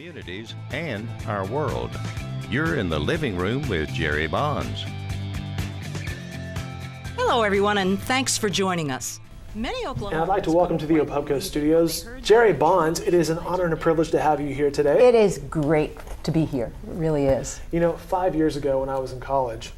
communities, and our world. You're in the living room with Gerry Bonds. Hello, everyone, and thanks for joining us. Many Oklahomans. And I'd like to welcome to the OPUBCO Studios, Gerry Bonds. It is an honor and a privilege to have you here today. It is great to be here. It really is. You know, 5 years ago when I was in college,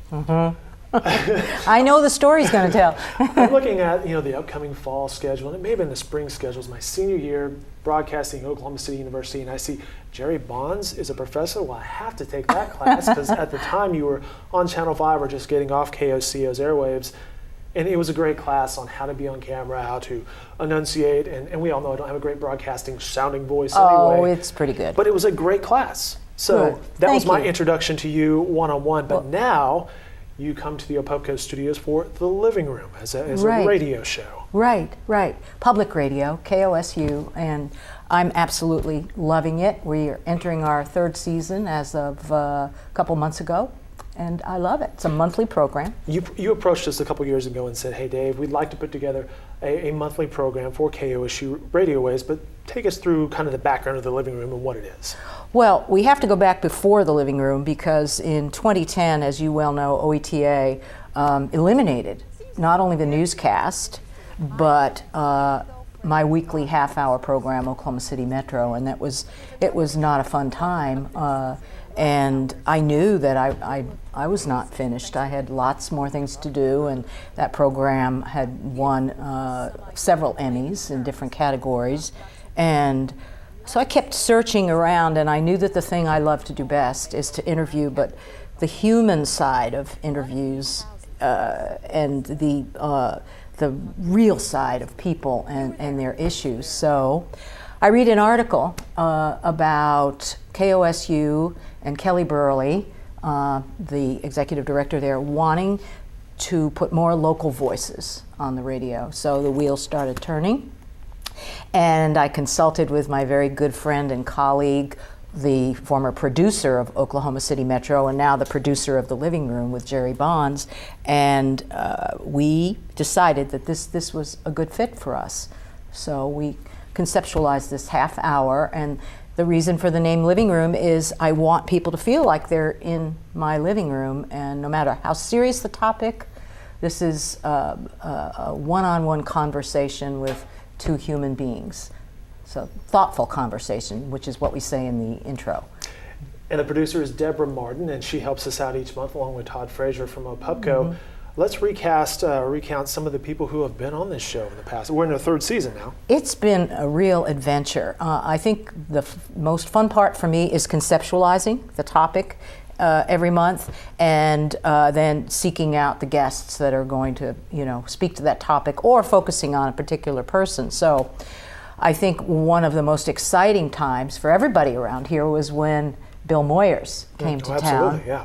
I know the story's going to tell. I'm looking at, the upcoming fall schedule, and it may have been the spring schedules, my senior year broadcasting at Oklahoma City University, and I see Gerry Bonds is a professor. Well, I have to take that class because at the time you were on Channel 5 or just getting off KOCO's airwaves. And it was a great class on how to be on camera, how to enunciate, and we all know I don't have a great broadcasting sounding voice anyway. Oh, it's pretty good. But it was a great class. So Good. that was Thank my you. introduction to you one-on-one. But now you come to the OPUBCO Studios for The Living Room as a Right. radio show. Right. Public radio, KOSU, and I'm absolutely loving it. We are entering our third season as of a couple months ago, and I love it. It's a monthly program. You approached us a couple years ago and said, hey, Dave, we'd like to put together a monthly program for KOSU Radio Waves, but take us through kind of the background of The Living Room and what it is. Well, we have to go back before the living room because in 2010, as you well know, OETA eliminated not only the newscast, but my weekly half-hour program, Oklahoma City Metro, and it was not a fun time. And I knew that I was not finished. I had lots more things to do, and that program had won several Emmys in different categories. And so I kept searching around, and I knew that the thing I love to do best is to interview, but the human side of interviews and the real side of people and their issues. So I read an article about KOSU and Kelly Burley, the executive director there, wanting to put more local voices on the radio. So the wheels started turning. And I consulted with my very good friend and colleague, the former producer of Oklahoma City Metro and now the producer of The Living Room with Gerry Bonds, and we decided that this was a good fit for us. So we conceptualized this half hour, and the reason for the name Living Room is I want people to feel like they're in my living room, and no matter how serious the topic, this is a one-on-one conversation with two human beings. So thoughtful conversation, which is what we say in the intro. And the producer is Deborah Martin, and she helps us out each month along with Todd Frazier from OPUBCO. Mm-hmm. Let's recount some of the people who have been on this show in the past. We're in the third season now. It's been a real adventure. I think the most fun part for me is conceptualizing the topic every month, and then seeking out the guests that are going to, speak to that topic or focusing on a particular person. So I think one of the most exciting times for everybody around here was when Bill Moyers came to town. Absolutely, yeah.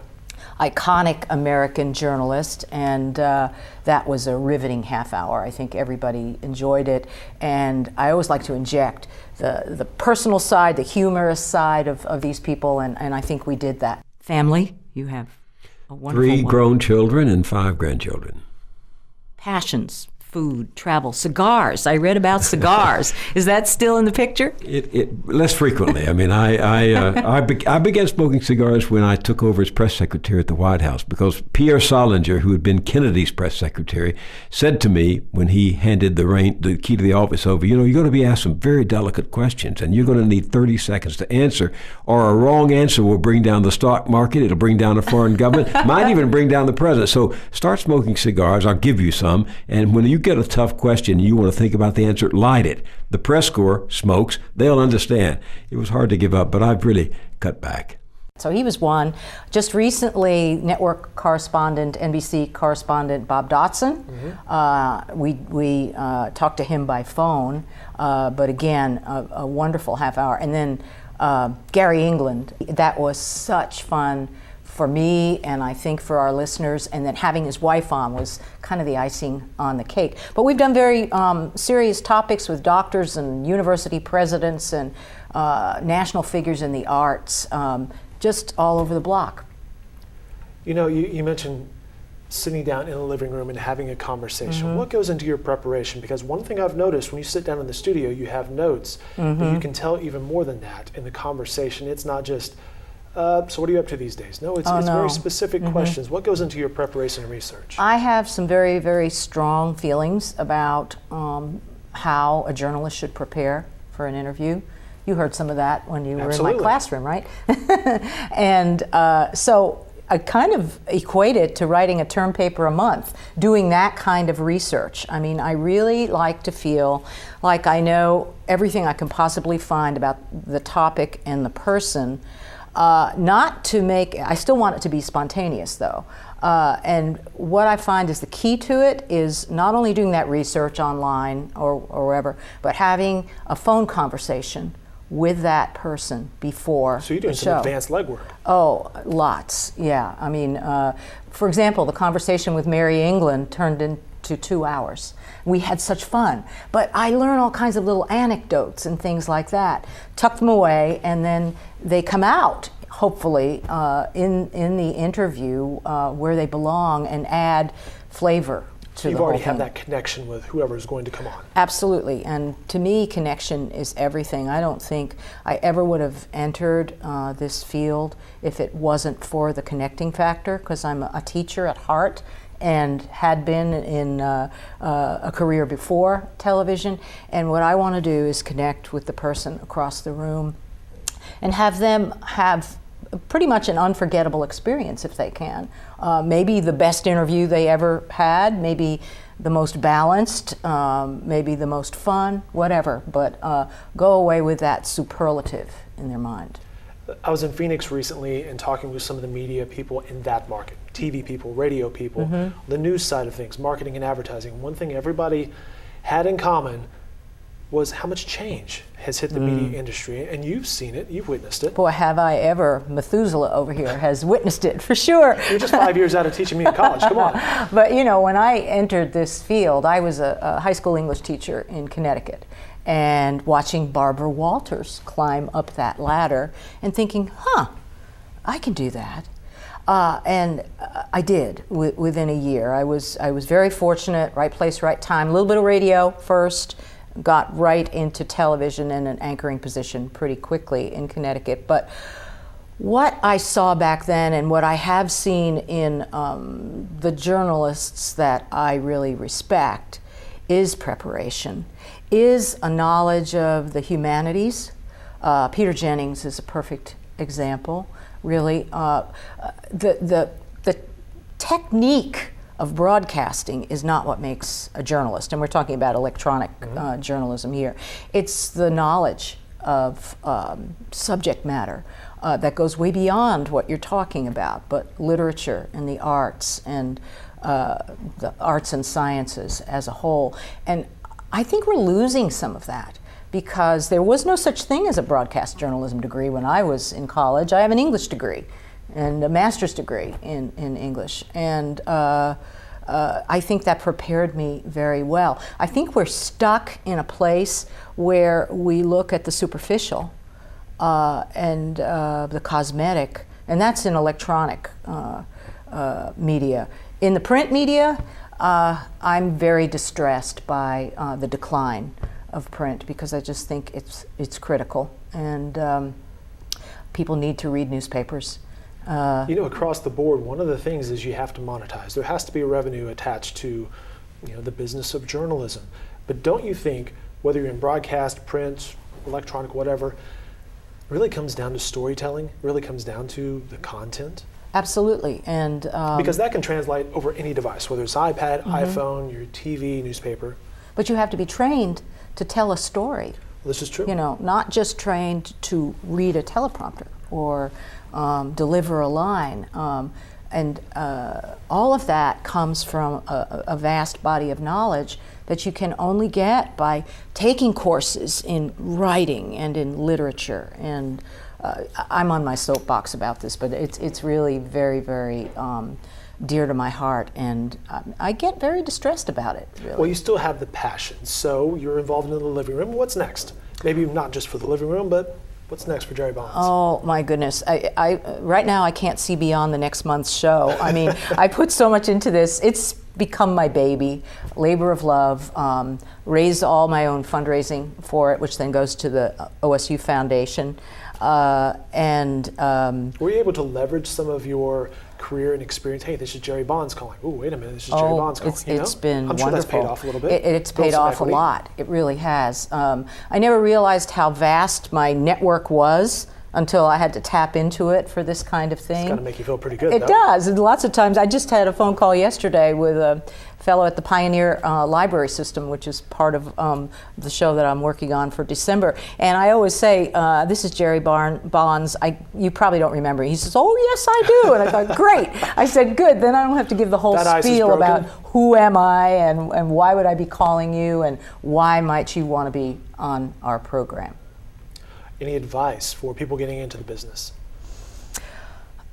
Iconic American journalist, and that was a riveting half hour. I think everybody enjoyed it, and I always like to inject the personal side, the humorous side of these people, and I think we did that. Family, you have a wonderful 3 grown children and 5 grandchildren. passions, food, travel, cigars. I read about cigars. Is that still in the picture? It less frequently. I mean, I began smoking cigars when I took over as press secretary at the White House, because Pierre Salinger, who had been Kennedy's press secretary, said to me when he handed the key to the office over, you're going to be asked some very delicate questions, and you're going to need 30 seconds to answer, or a wrong answer will bring down the stock market, it'll bring down a foreign government, might even bring down the president. So start smoking cigars. I'll give you some, and when you get a tough question and you want to think about the answer, light it. The press corps smokes. They'll understand. It was hard to give up, but I've really cut back. So he was one. Just recently, network correspondent, NBC correspondent Bob Dotson. We talked to him by phone, but again, a wonderful half hour. And then Gary England. That was such fun for me, and I think for our listeners, and then having his wife on was kind of the icing on the cake. But we've done very serious topics with doctors and university presidents and national figures in the arts, just all over the block. You mentioned sitting down in the living room and having a conversation? What goes into your preparation? Because one thing I've noticed, when you sit down in the studio, you have notes, but you can tell even more than that in the conversation. It's not just, so what are you up to these days? No, it's very specific questions. What goes into your preparation and research? I have some very, very strong feelings about how a journalist should prepare for an interview. You heard some of that when you were in my classroom, right? And so I kind of equate it to writing a term paper a month, doing that kind of research. I mean, I really like to feel like I know everything I can possibly find about the topic and the person. Not to make, I still want it to be spontaneous though. And what I find is the key to it is not only doing that research online or wherever, but having a phone conversation with that person before. So you're doing the some show. advanced legwork. Oh, lots, yeah. I mean, for example, the conversation with Mary England turned into 2 hours. We had such fun, but I learn all kinds of little anecdotes and things like that, tuck them away, and then they come out, hopefully, in the interview where they belong and add flavor. You've already had that connection with whoever is going to come on. Absolutely, and to me, connection is everything. I don't think I ever would have entered this field if it wasn't for the connecting factor, because I'm a teacher at heart and had been in a career before television. And what I want to do is connect with the person across the room and have them have pretty much an unforgettable experience if they can. Maybe the best interview they ever had, maybe the most balanced, maybe the most fun, whatever, but go away with that superlative in their mind. I was in Phoenix recently and talking with some of the media people in that market, TV people, radio people, the news side of things, marketing and advertising. One thing everybody had in common was how much change has hit the media industry, and you've seen it, you've witnessed it. Boy, have I ever. Methuselah over here has witnessed it for sure. You're just 5 years out of teaching me in college, come on. But you know, when I entered this field, I was a high school English teacher in Connecticut, and watching Barbara Walters climb up that ladder and thinking, I can do that. And I did within a year. I was very fortunate, right place, right time, a little bit of radio first, got right into television and an anchoring position pretty quickly in Connecticut. But what I saw back then and what I have seen in the journalists that I really respect is preparation, is a knowledge of the humanities. Peter Jennings is a perfect example, really. The technique of broadcasting is not what makes a journalist, and we're talking about electronic journalism here. It's the knowledge of subject matter that goes way beyond what you're talking about, but literature and the arts and sciences as a whole. And I think we're losing some of that because there was no such thing as a broadcast journalism degree when I was in college. I have an English degree and a master's degree in English. And I think that prepared me very well. I think we're stuck in a place where we look at the superficial and the cosmetic, and that's in electronic media. In the print media, I'm very distressed by the decline of print because I just think it's critical, and people need to read newspapers. Across the board, one of the things is you have to monetize. There has to be a revenue attached to, the business of journalism. But don't you think, whether you're in broadcast, print, electronic, whatever, really comes down to storytelling, really comes down to the content? Absolutely, and because that can translate over any device, whether it's iPad, iPhone, your TV, newspaper. But you have to be trained to tell a story. This is true. Not just trained to read a teleprompter or deliver a line. And all of that comes from a vast body of knowledge that you can only get by taking courses in writing and in literature. And I'm on my soapbox about this, but it's really very, very dear to my heart, and I get very distressed about it, really. Well, you still have the passion, so you're involved in the living room. What's next? Maybe not just for the living room, but What's next for Gerry Bonds? Oh my goodness! Right now I can't see beyond the next month's show. I mean, I put so much into this. It's become my baby, labor of love. Raised all my own fundraising for it, which then goes to the OSU Foundation. Were you able to leverage some of your career and experience? Hey, this is Gerry Bonds calling. Oh, wait a minute, this is Gerry Bonds calling. It's been I'm sure wonderful. that's paid off a little bit. It's paid off a lot. It really has. I never realized how vast my network was until I had to tap into it for this kind of thing. It's got to make you feel pretty good, It does. And lots of times, I just had a phone call yesterday with a fellow at the Pioneer Library System, which is part of the show that I'm working on for December. And I always say, this is Gerry Bonds. You probably don't remember. He says, oh, yes, I do. And I thought, great. I said, good. Then I don't have to give the whole spiel about who am I and why would I be calling you and why might you want to be on our program. Any advice for people getting into the business?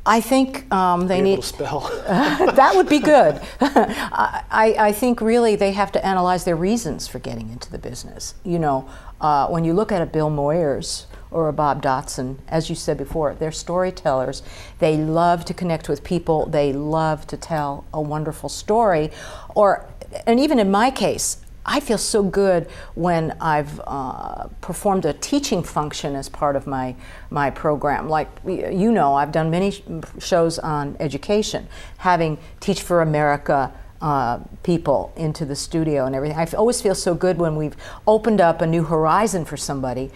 I think they need to spell. That would be good. I think really they have to analyze their reasons for getting into the business. You know, when you look at a Bill Moyers or a Bob Dotson, as you said before, they're storytellers. They love to connect with people. They love to tell a wonderful story. And even in my case, I feel so good when I've performed a teaching function as part of my program. Like, you know, I've done many shows on education, having Teach for America people into the studio and everything. I always feel so good when we've opened up a new horizon for somebody.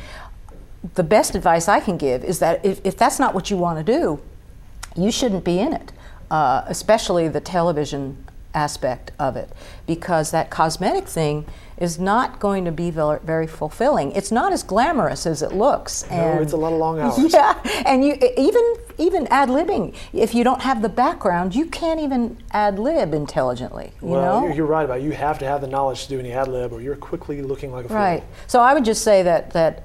The best advice I can give is that if that's not what you want to do, you shouldn't be in it, especially the television aspect of it, because that cosmetic thing is not going to be very fulfilling. It's not as glamorous as it looks. No, it's a lot of long hours. Yeah, and you even ad-libbing, if you don't have the background, you can't even ad-lib intelligently. You know? You're right about it. You have to have the knowledge to do any ad-lib, or you're quickly looking like a fool. Right. So I would just say that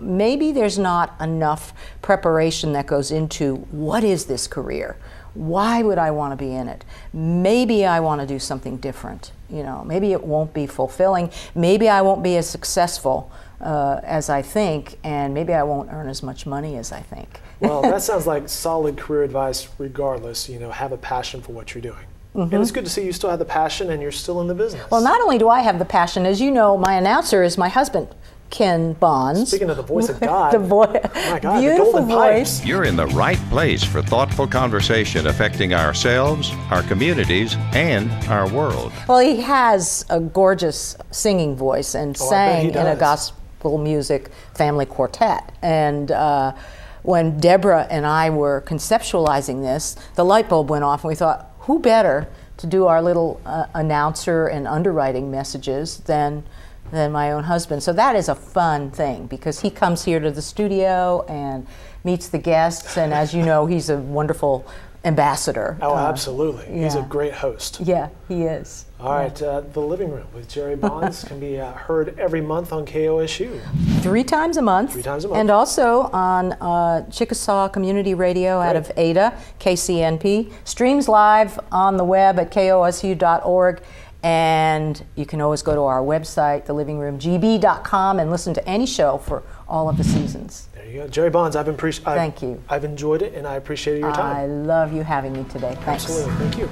maybe there's not enough preparation that goes into what is this career. Why would I want to be in it? Maybe I want to do something different. You know, maybe it won't be fulfilling. Maybe I won't be as successful as I think, and maybe I won't earn as much money as I think. Well, that sounds like solid career advice regardless. You know, have a passion for what you're doing. Mm-hmm. And it's good to see you still have the passion and you're still in the business. Well, not only do I have the passion, as you know, my announcer is my husband, Ken Bonds. Speaking of the voice of God, my God, beautiful the golden voice. pipes. You're in the right place for thoughtful conversation affecting ourselves, our communities, and our world. Well, he has a gorgeous singing voice and sang in a gospel music family quartet. And when Deborah and I were conceptualizing this, the light bulb went off and we thought, who better to do our little announcer and underwriting messages than my own husband. So that is a fun thing because he comes here to the studio and meets the guests, and as you know, he's a wonderful ambassador. Oh, absolutely. Yeah. He's a great host. Yeah, he is. All right, The Living Room with Gerry Bonds can be heard every month on KOSU. 3 times a month. 3 times a month. And also on Chickasaw Community Radio out of Ada, KCNP. Streams live on the web at kosu.org. And you can always go to our website, thelivingroomgb.com, and listen to any show for all of the seasons. There you go. Gerry Bonds, Thank you. I've enjoyed it, and I appreciated your time. I love you having me today. Thanks. Absolutely. Thank you.